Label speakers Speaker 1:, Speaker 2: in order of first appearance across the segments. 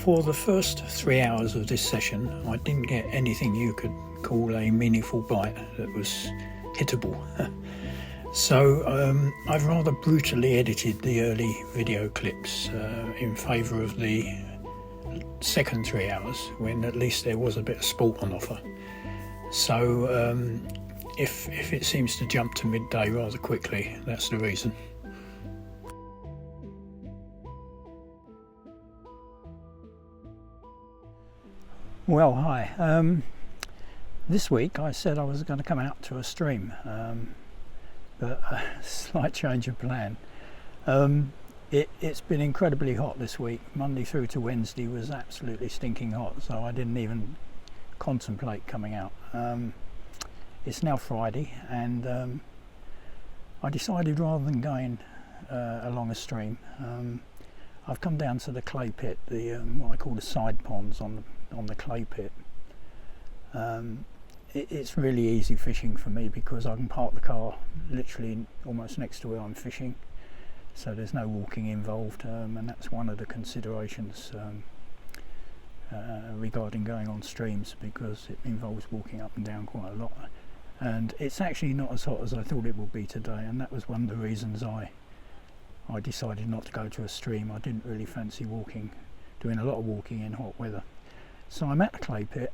Speaker 1: For the first 3 hours of this session, I didn't get anything you could call a meaningful bite that was hittable. So I've rather brutally edited the early video clips in favour of the second 3 hours, when at least there was a bit of sport on offer. So if it seems to jump to midday rather quickly, that's the reason. Well, hi. This week I said I was going to come out to a stream, but a slight change of plan. It's been incredibly hot this week. Monday through to Wednesday was absolutely stinking hot, so I didn't even contemplate coming out. It's now Friday, and I decided rather than going along a stream, I've come down to the clay pit, the what I call the side ponds on the clay pit. It's really easy fishing for me because I can park the car literally almost next to where I'm fishing, so there's no walking involved, and that's one of the considerations regarding going on streams, because it involves walking up and down quite a lot, and it's actually not as hot as I thought it would be today, and that was one of the reasons I decided not to go to a stream. I didn't really fancy doing a lot of walking in hot weather. So I'm at the clay pit,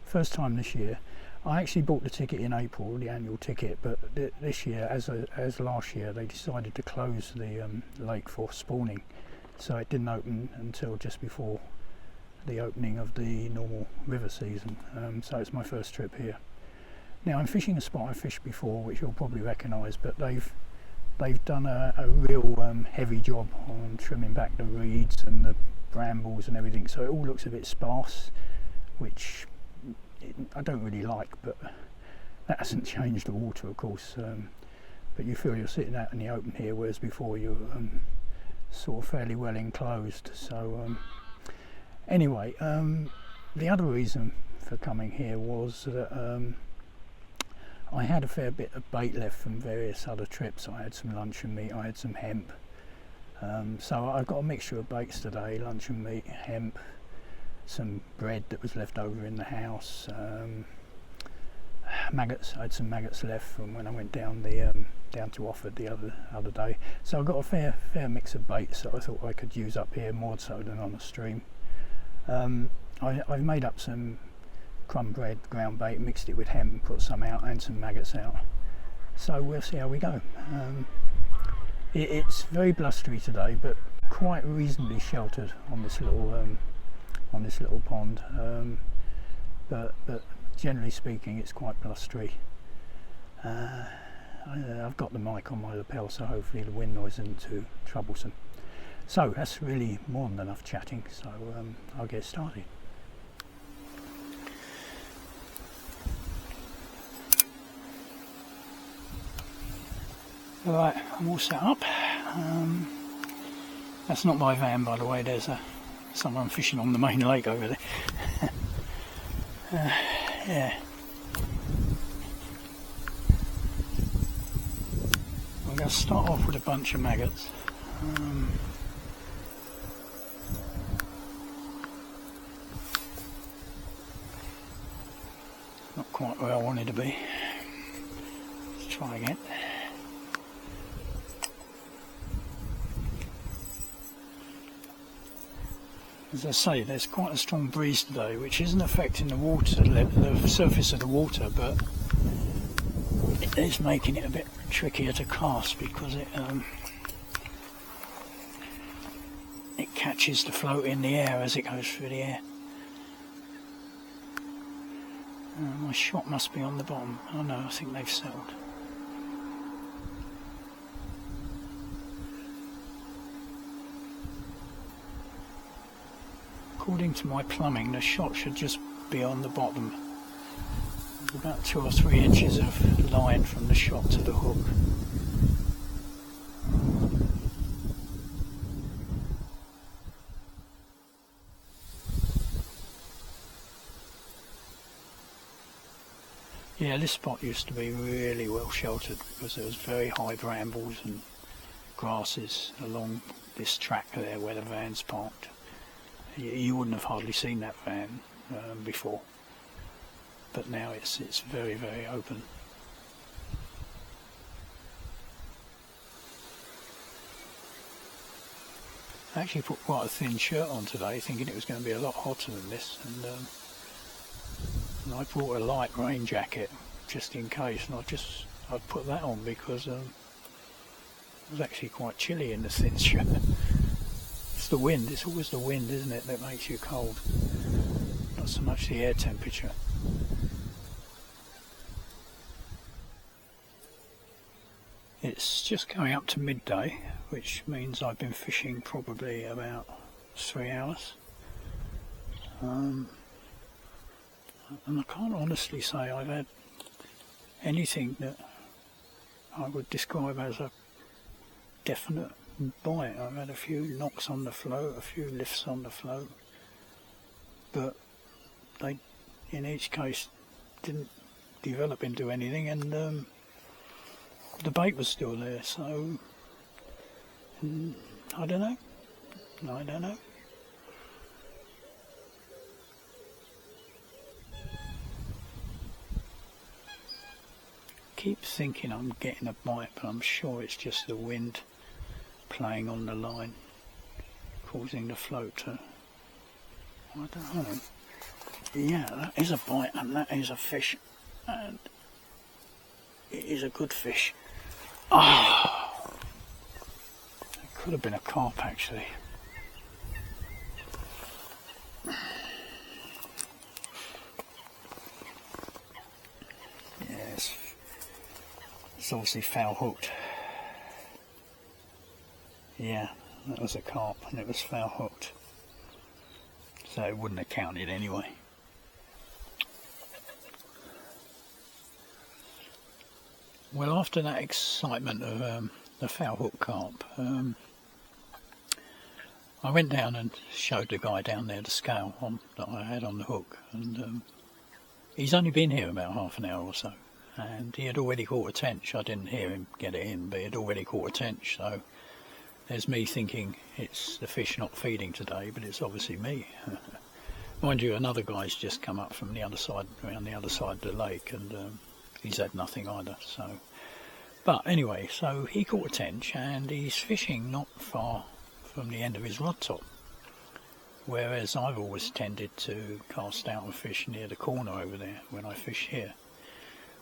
Speaker 1: first time this year. I actually bought the ticket in April, the annual ticket, but this year, as last year, they decided to close the lake for spawning, so it didn't open until just before the opening of the normal river season. So it's my first trip here. Now I'm fishing a spot I fished before, which you'll probably recognise, but they've done a real heavy job on trimming back the reeds and the brambles and everything, so it all looks a bit sparse, which I don't really like, but that hasn't changed the water, of course. But you feel you're sitting out in the open here, whereas before you were sort of fairly well enclosed. So anyway, the other reason for coming here was that I had a fair bit of bait left from various other trips. I had some luncheon meat, I had some hemp. So I've got a mixture of baits today: luncheon meat, hemp, some bread that was left over in the house, maggots. I had some maggots left from when I went down to Offord the other day. So I've got a fair mix of baits that I thought I could use up here, more so than on a stream. I've made up some crumb bread, ground bait, mixed it with hemp and put some out and some maggots out. So we'll see how we go. It's very blustery today, but quite reasonably sheltered on this little pond. But generally speaking, it's quite blustery. I've got the mic on my lapel, so hopefully the wind noise isn't too troublesome. So that's really more than enough chatting. So I'll get started. Right, I'm all set up. That's not my van, by the way. There's someone fishing on the main lake over there. Yeah. I'm going to start off with a bunch of maggots. Not quite where I wanted to be. Let's try again. As I say, there's quite a strong breeze today, which isn't affecting the water, the surface of the water, but it is making it a bit trickier to cast because it catches the float in the air as it goes through the air. My shot must be on the bottom. Oh no, I think they've settled. According to my plumbing, the shot should just be on the bottom. There's about 2 or 3 inches of line from the shot to the hook. Yeah, this spot used to be really well sheltered because there was very high brambles and grasses along this track there where the van's parked. You wouldn't have hardly seen that van before, but now it's very, very open. I actually put quite a thin shirt on today, thinking it was going to be a lot hotter than this, and I brought a light rain jacket just in case, and I'd put that on because it was actually quite chilly in the thin shirt. It's the wind, it's always the wind, isn't it, that makes you cold, not so much the air temperature. It's just going up to midday, which means I've been fishing probably about 3 hours. And I can't honestly say I've had anything that I would describe as a definite bite. I've had a few knocks on the float, a few lifts on the float, but they in each case didn't develop into anything, and the bait was still there, so I don't know. Keep thinking I'm getting a bite, but I'm sure it's just the wind playing on the line, causing the float to, I don't know. Yeah, that is a bite, and that is a fish, and it is a good fish. Ah, it could have been a carp actually. Yes, it's obviously foul hooked. Yeah, that was a carp, and it was foul hooked, so it wouldn't have counted anyway. Well, after that excitement of the foul hook carp, I went down and showed the guy down there the scale that I had on the hook, and he's only been here about half an hour or so, and he had already caught a tench. I didn't hear him get it in, but he had already caught a tench, so there's me thinking it's the fish not feeding today, but it's obviously me. Mind you, another guy's just come up from the other side, around the other side of the lake, and he's had nothing either. So, but anyway, so he caught a tench, and he's fishing not far from the end of his rod top, whereas I've always tended to cast out and fish near the corner over there when I fish here.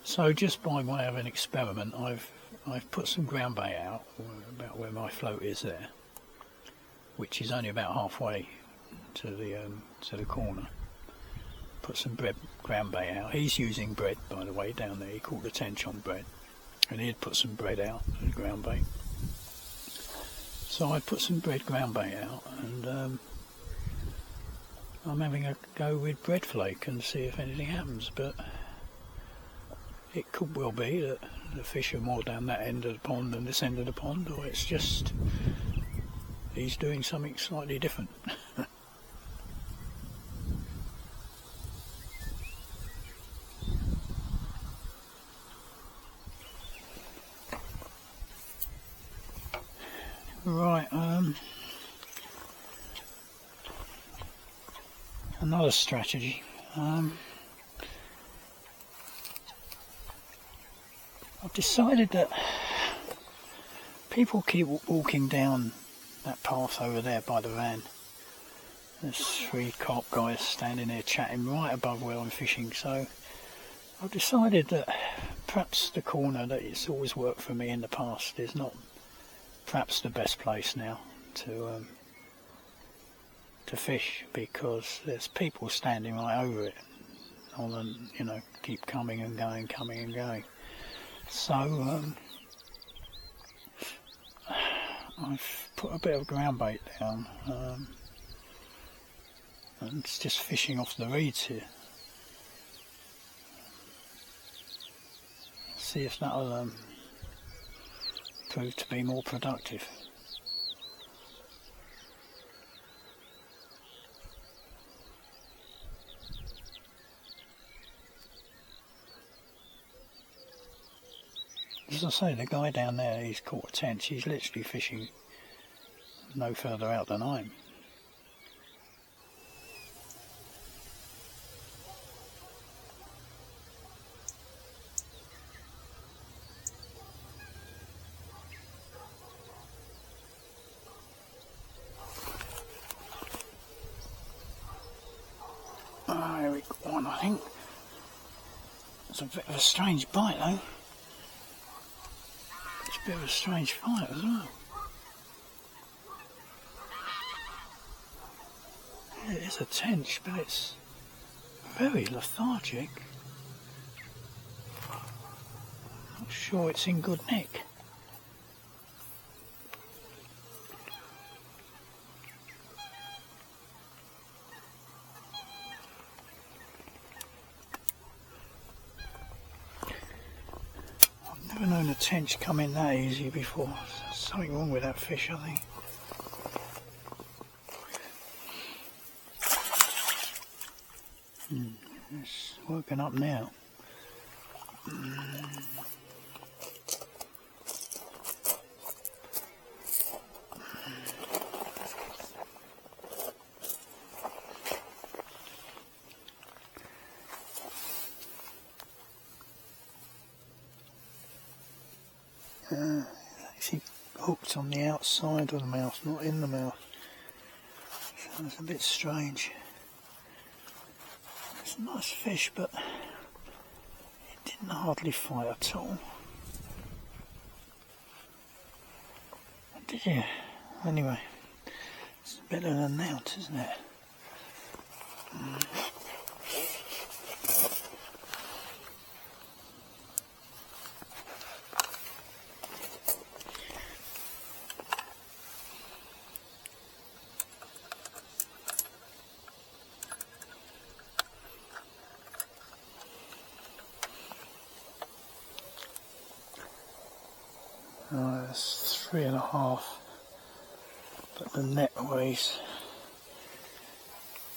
Speaker 1: So just by way of an experiment, I've put some ground bait out about where my float is there, which is only about halfway to the corner. Put some ground bait out. He's using bread, by the way, down there. He caught the tench on bread, and he'd put some bread out, the ground bait. So I put some ground bait out, and I'm having a go with bread flake and see if anything happens. But it could well be that the fish are more down that end of the pond than this end of the pond, or it's just he's doing something slightly different. Right, another strategy. I've decided that people keep walking down that path over there by the van. There's 3 carp guys standing there chatting right above where I'm fishing, so I've decided that perhaps the corner that it's always worked for me in the past is not perhaps the best place now to fish, because there's people standing right over it, keep coming and going. So I've put a bit of ground bait down, and it's just fishing off the reeds here. See if that'll prove to be more productive. As I say, the guy down there, he's caught a tench. He's literally fishing no further out than I am. think. It's a bit of a strange bite though. It's a bit of a strange fight as well. Yeah, it is a tench, but it's very lethargic. Not sure it's in good nick. I've never known a tench come in that easy before. There's something wrong with that fish, I think. It's working up now. Actually hooked on the outside of the mouth, not in the mouth. So it's a bit strange. It's a nice fish, but it didn't hardly fight at all. Did you? Anyway, it's better than that, isn't it? That's 3.5, but the net weighs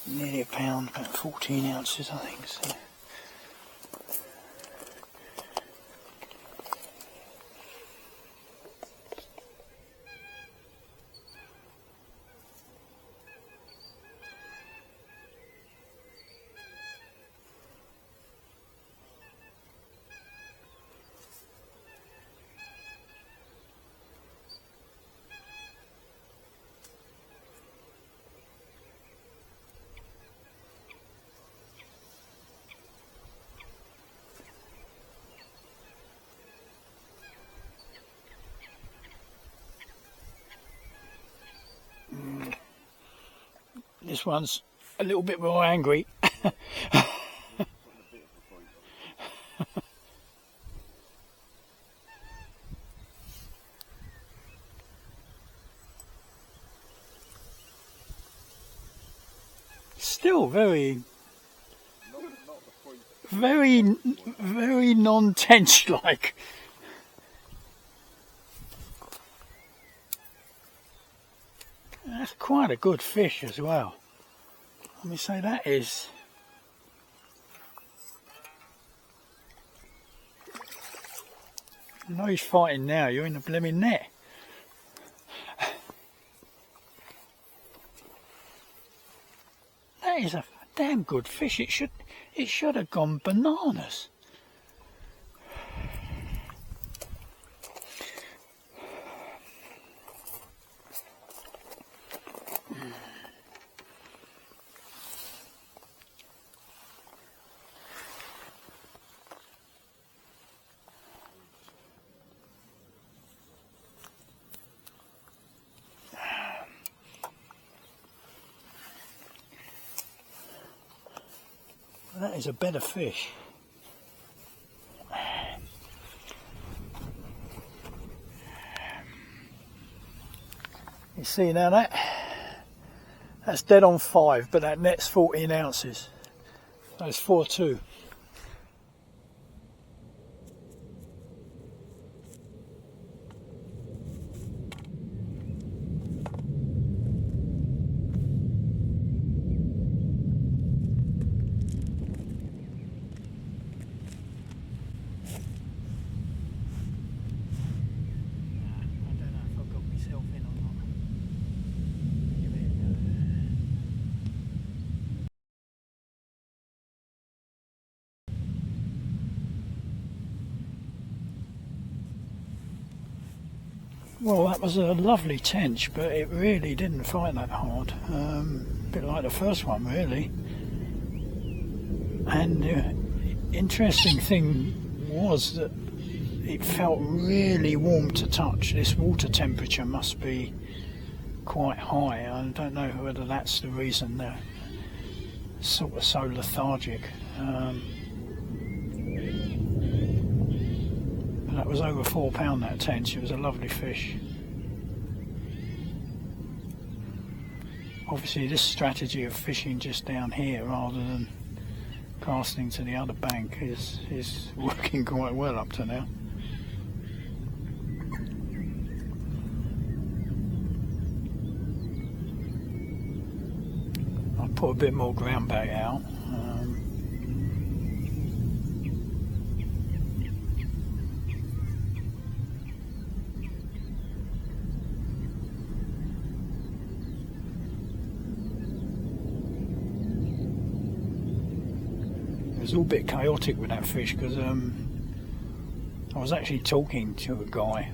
Speaker 1: nearly a pound, about 14 ounces I think. So. This one's a little bit more angry. Still very non-tench like. That's quite a good fish as well. Let me say that is. I know he's fighting now, you're in the blooming net. That is a damn good fish. It should have gone bananas. That is a better fish. You see now that's dead on 5, but that net's 14 ounces. That's 4.2. Well, that was a lovely tench, but it really didn't fight that hard. A bit like the first one, really. And the interesting thing was that it felt really warm to touch. This water temperature must be quite high. I don't know whether that's the reason they're sort of so lethargic. But that was over £4, that tench. It was a lovely fish. Obviously this strategy of fishing just down here rather than casting to the other bank is working quite well up to now. I'll put a bit more ground bait out. It was all a bit chaotic with that fish because I was actually talking to a guy.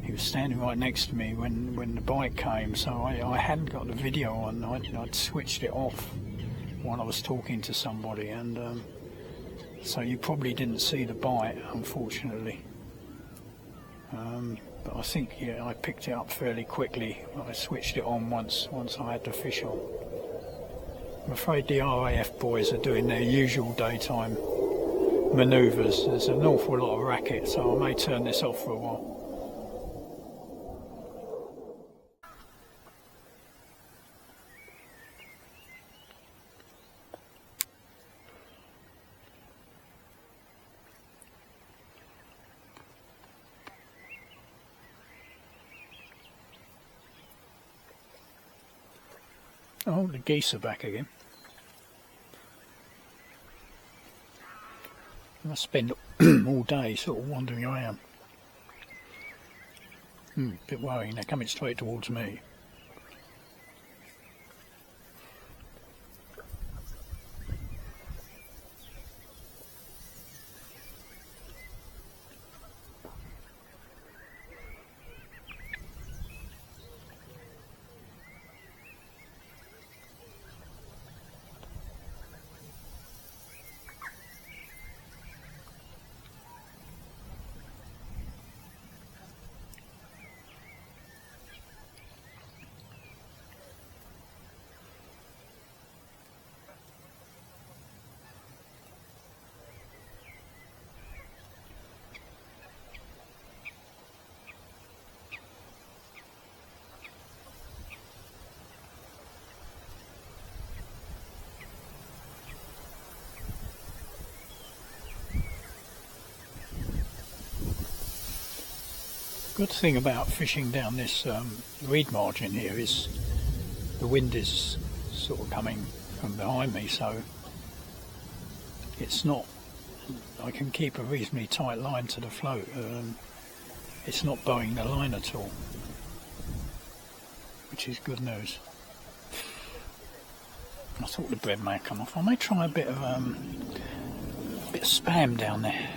Speaker 1: He was standing right next to me when the bite came, so I hadn't got the video on. I'd switched it off while I was talking to somebody, and so you probably didn't see the bite, unfortunately. But I think I picked it up fairly quickly. I switched it on once I had the fish on. I'm afraid the RAF boys are doing their usual daytime manoeuvres. There's an awful lot of racket, so I may turn this off for a while. Oh, the geese are back again. I must spend all day sort of wandering around. Bit worrying, they're coming straight towards me. Good thing about fishing down this reed margin here is the wind is sort of coming from behind me, so it's not, I can keep a reasonably tight line to the float. It's not bowing the line at all, which is good news. I thought the bread may come off. I may try a bit of spam down there.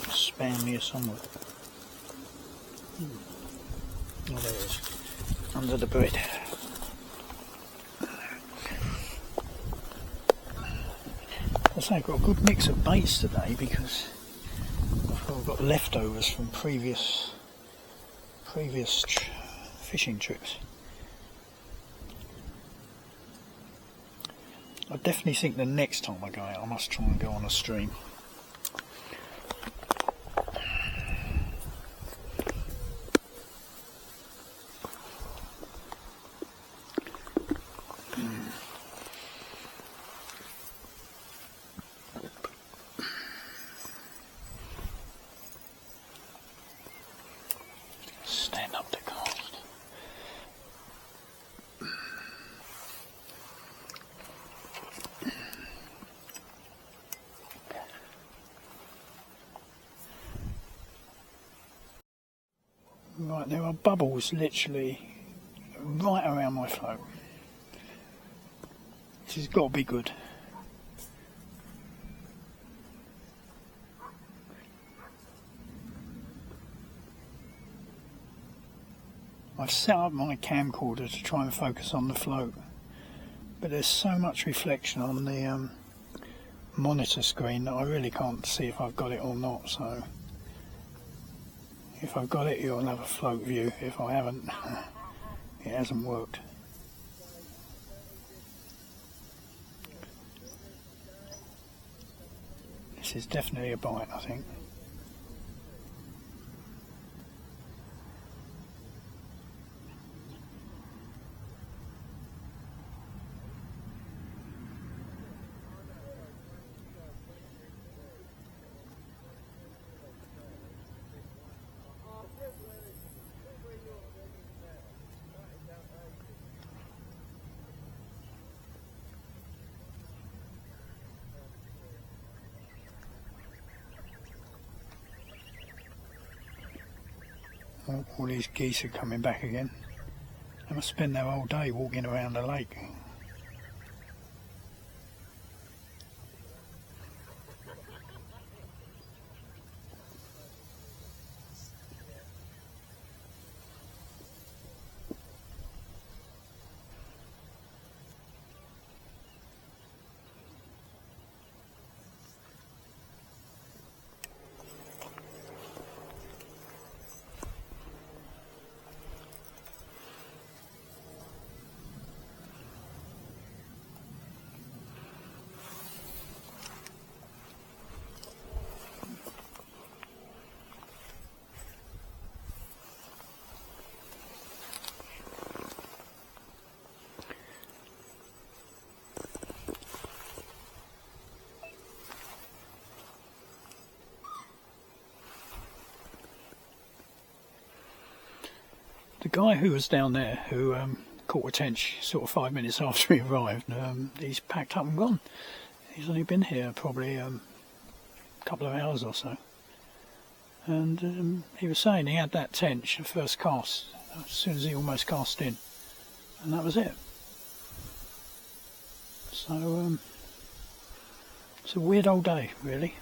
Speaker 1: Spam here somewhere. Oh, there it is, under the bread. I've got a good mix of baits today because I've got leftovers from previous fishing trips. I definitely think the next time I go out I must try and go on a stream. Stand up to cast. Right, there are bubbles literally right around my float. This has got to be good. I've set up my camcorder to try and focus on the float, but there's so much reflection on the monitor screen that I really can't see if I've got it or not. So if I've got it, you'll have a float view. If I haven't, it hasn't worked. This is definitely a bite, I think. All these geese are coming back again. They must spend their whole day walking around the lake. The guy who was down there, who caught a tench sort of 5 minutes after he arrived, he's packed up and gone. He's only been here probably a couple of hours or so. And he was saying he had that tench, the first cast, as soon as he almost cast in. And that was it. So, it's a weird old day, really.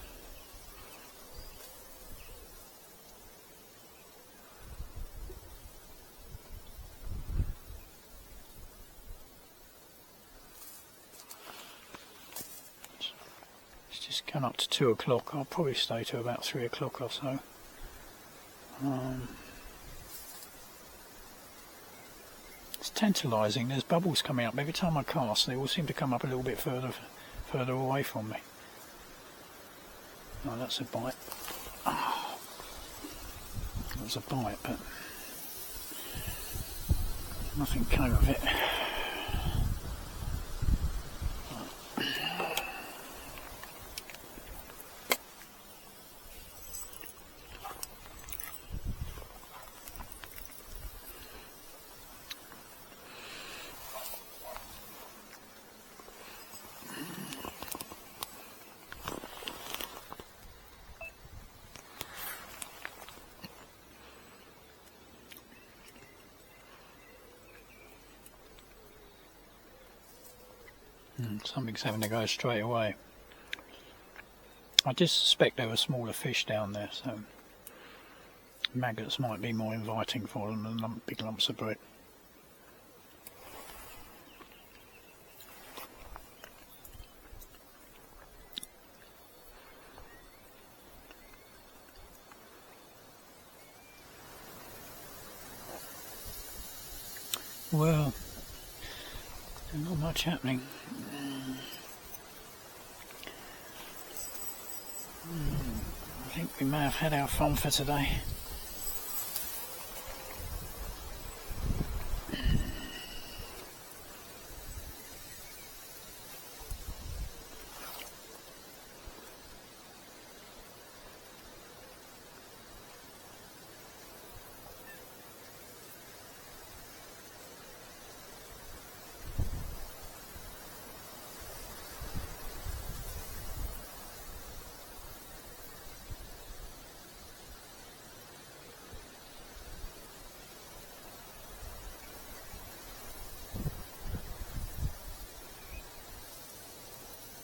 Speaker 1: It's gone up to 2 o'clock. I'll probably stay to about 3 o'clock or so. It's tantalising. There's bubbles coming up every time I cast. They all seem to come up a little bit further away from me. Oh, that's a bite. Oh, that was a bite, but nothing came of it. Something's having to go straight away. I just suspect there were smaller fish down there, so maggots might be more inviting for them than big lumps of bread. Well, there's not much happening. I think we may have had our fun for today.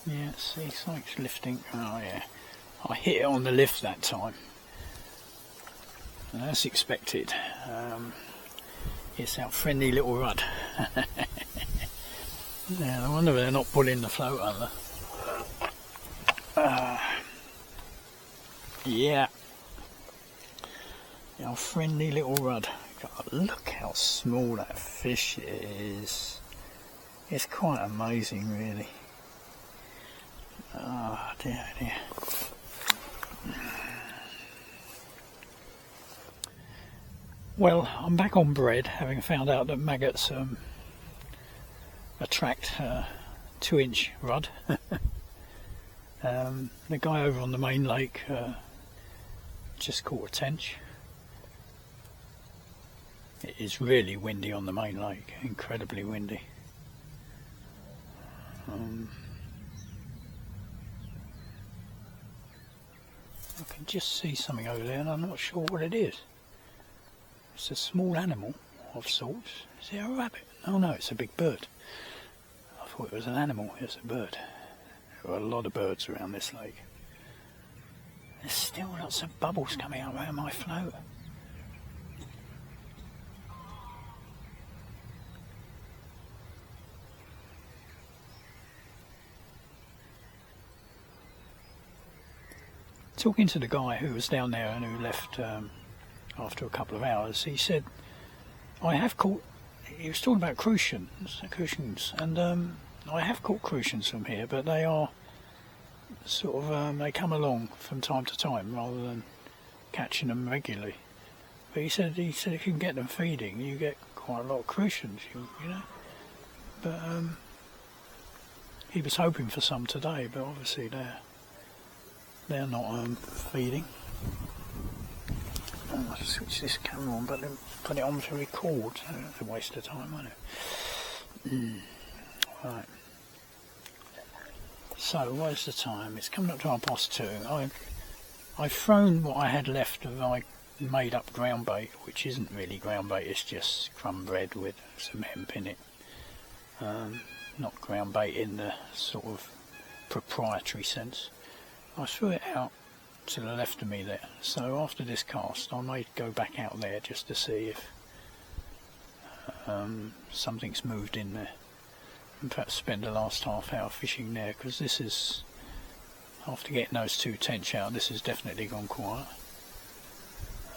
Speaker 1: Yeah, see, something's lifting. Oh yeah, I hit it on the lift that time. And as expected, It's our friendly little rudd. Now, I wonder if they're not pulling the float under. Yeah. Our friendly little rudd. God, look how small that fish is. It's quite amazing, really. Oh dear, dear. Well, I'm back on bread, having found out that maggots attract 2-inch rudd. The guy over on the main lake just caught a tench. It is really windy on the main lake, incredibly windy. I can just see something over there and I'm not sure what it is. It's a small animal of sorts. Is it a rabbit? Oh no, it's a big bird. I thought it was an animal, it's a bird. There are a lot of birds around this lake. There's still lots of bubbles coming up around my float. Talking to the guy who was down there and who left after a couple of hours, he said, I have caught, he was talking about crucians, and I have caught crucians from here, but they are sort of, they come along from time to time rather than catching them regularly. But he said if you can get them feeding, you get quite a lot of crucians, you know. But he was hoping for some today, but obviously they're not feeding. I'll switch this camera on, but then put it on to record. So that's a waste of time, won't it? Right. So, what is the time? It's coming up to 2:30. I've thrown what I had left of my made up ground bait, which isn't really ground bait, it's just crumb bread with some hemp in it. Not ground bait in the sort of proprietary sense. I threw it out to the left of me there, so after this cast I might go back out there just to see if something's moved in there, and perhaps spend the last half hour fishing there, because this is, after getting those 2 tench out, this has definitely gone quiet.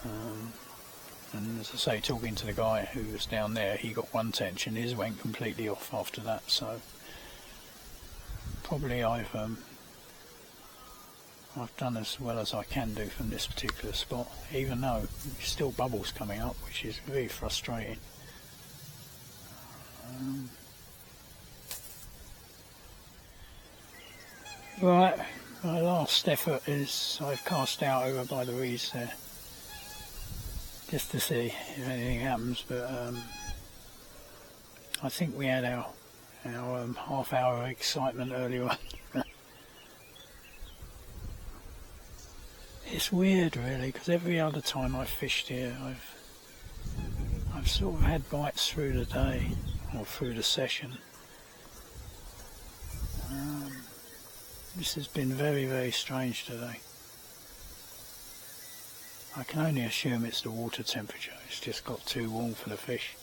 Speaker 1: And as I say, talking to the guy who was down there, he got 1 tench and his went completely off after that, so probably I've done as well as I can do from this particular spot, even though there's still bubbles coming up, which is very frustrating. Right, my last effort is I've cast out over by the reeds there, just to see if anything happens, but I think we had our half hour of excitement earlier on. It's weird really, because every other time I've fished here I've sort of had bites through the day or through the session. This has been very, very strange today. I can only assume it's the water temperature. It's just got too warm for the fish.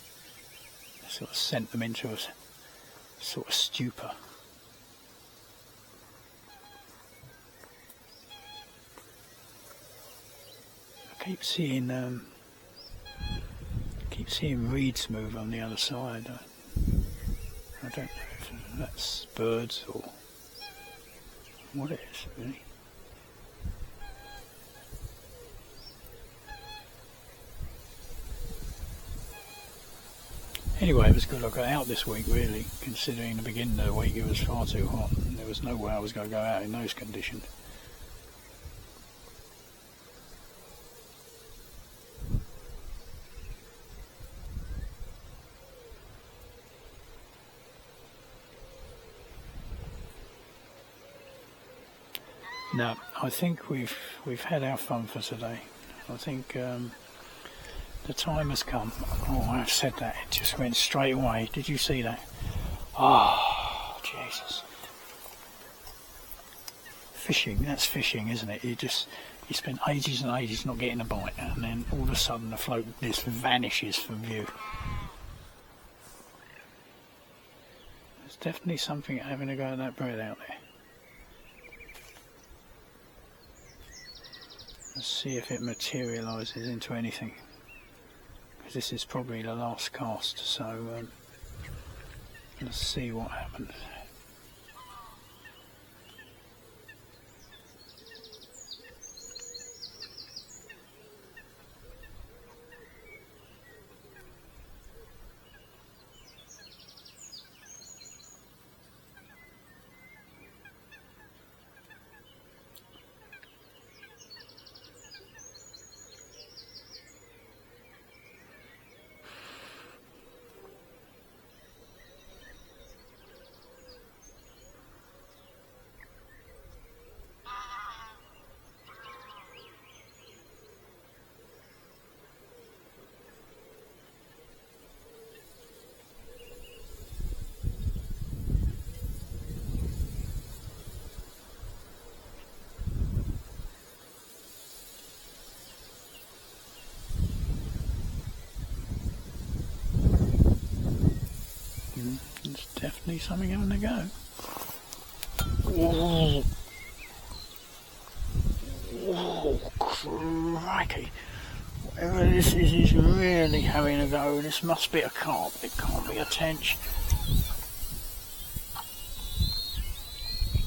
Speaker 1: It sort of sent them into a sort of stupor. I keep seeing reeds move on the other side. I don't know if that's birds or what it is really. Anyway, it was good I got out this week really, considering the beginning of the week it was far too hot and there was no way I was going to go out in those conditions. No, I think we've had our fun for today. I think the time has come. Oh, I've said that, it just went straight away. Did you see that? Oh, Jesus. Fishing, that's fishing, isn't it? You spend ages and ages not getting a bite, and then all of a sudden the float just vanishes from view. There's definitely something having a go at that bread out there. Let's see if it materialises into anything. Because this is probably the last cast, so let's see what happens. There's definitely something having a go. Whoa. Whoa, crikey. Whatever this is really having a go. This must be a carp, it can't be a tench.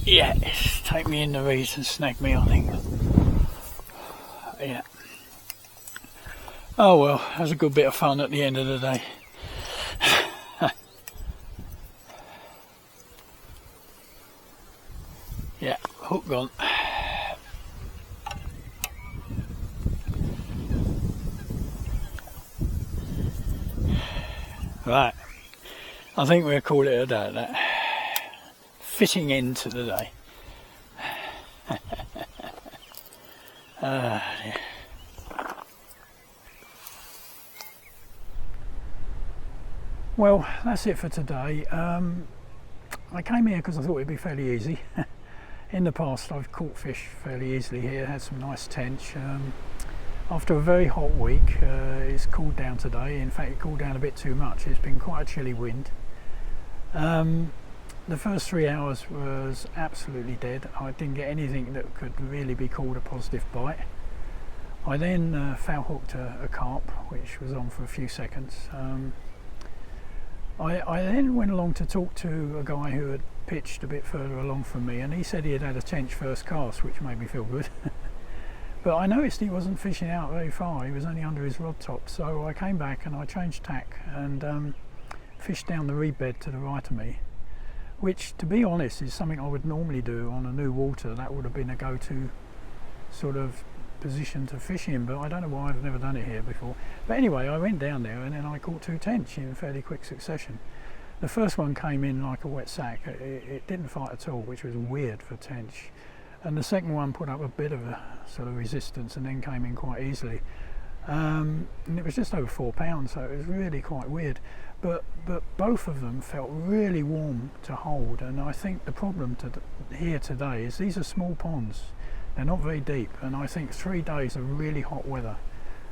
Speaker 1: Yeah, it's take me in the reeds and snag me, I think. Yeah. Oh well, that was a good bit of fun at the end of the day. Yeah, hook gone. Right, I think we'll call it a day at that. Fitting into the day. Yeah. Well, that's it for today. I came here because I thought it'd be fairly easy. In the past I've caught fish fairly easily here, had some nice tench. After a very hot week, it's cooled down today. In fact, it cooled down a bit too much. It's been quite a chilly wind. The first 3 hours was absolutely dead. I didn't get anything that could really be called a positive bite. I then foul hooked a carp, which was on for a few seconds. I then went along to talk to a guy who had pitched a bit further along from me, and he said he had had a tench first cast, which made me feel good. But I noticed he wasn't fishing out very far, he was only under his rod top, so I came back and I changed tack and fished down the reed bed to the right of me, which, to be honest, is something I would normally do on a new water. That would have been a go-to sort of position to fish in, but I don't know why I've never done it here before. But anyway, I went down there and then I caught 2 tench in fairly quick succession. The first one came in like a wet sack. It didn't fight at all, which was weird for tench. And the second one put up a bit of a sort of resistance and then came in quite easily. And it was just over 4 pounds, so it was really quite weird. But both of them felt really warm to hold, and I think the problem here today is these are small ponds. They're not very deep, and I think 3 days of really hot weather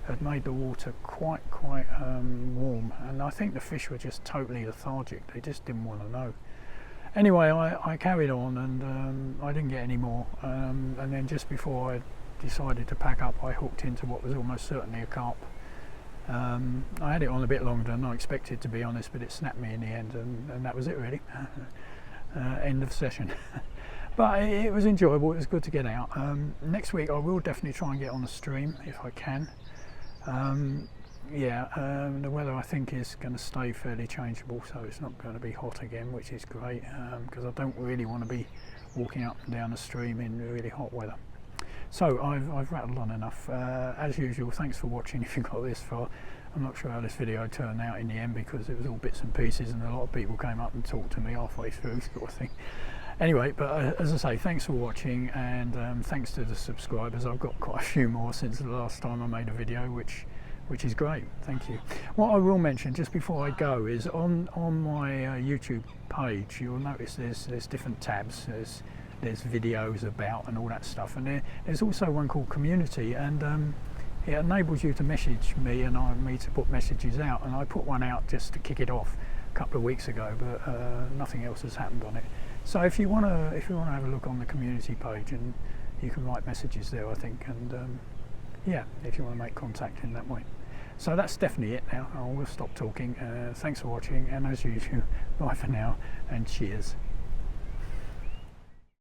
Speaker 1: had made the water quite warm, and I think the fish were just totally lethargic. They just didn't want to know. Anyway, I carried on, and I didn't get any more, and then just before I decided to pack up, I hooked into what was almost certainly a carp. I had it on a bit longer than I expected, to be honest, but it snapped me in the end, and that was it really. End of session. But it was enjoyable, it was good to get out. Next week I will definitely try and get on the stream if I can. The weather I think is going to stay fairly changeable, so it's not going to be hot again, which is great, because I don't really want to be walking up and down the stream in really hot weather. So I've rattled on enough. As usual, thanks for watching if you got this far. I'm not sure how this video turned out in the end, because it was all bits and pieces and a lot of people came up and talked to me halfway through, sort of thing. Anyway, but as I say, thanks for watching, and thanks to the subscribers. I've got quite a few more since the last time I made a video, which is great. Thank you. What I will mention just before I go is on my YouTube page, you'll notice there's different tabs. There's videos about and all that stuff, and there's also one called community, and it enables you to message me and me to put messages out, and I put one out just to kick it off a couple of weeks ago, but nothing else has happened on it. So if you want to have a look on the community page, and you can write messages there, I think, and yeah, if you want to make contact in that way. So that's definitely it now. I will stop talking. Thanks for watching, and as usual, bye for now, and cheers.